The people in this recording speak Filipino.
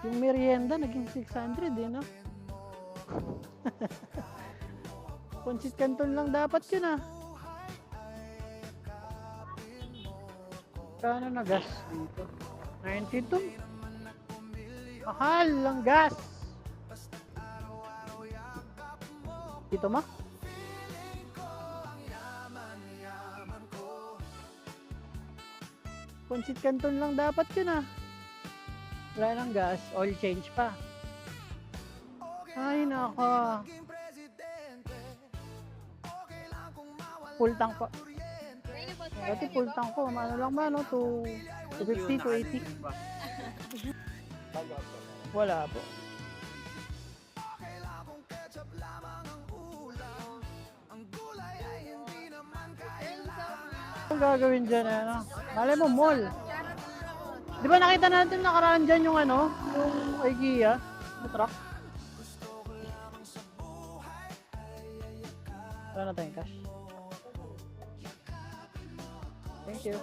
Yung merienda naging 600 eh, no? Pansit Canton lang dapat yun ah. Kano na gas dito? 92? Mahal lang gas. Dito ma? Pansit Canton lang dapat yun ah. Wala nang gas, oil change pa. Ay nako. Full tank pa. Dati full tank ko, ano lang ba no? 250 to 80. Wala po. Ang gagawin dyan, ano? Malay mo, mall. Di ba nakita natin nakaraan dyan yung ano? Yung IKEA? Yung truck? Wala na tayong cash. Thank you.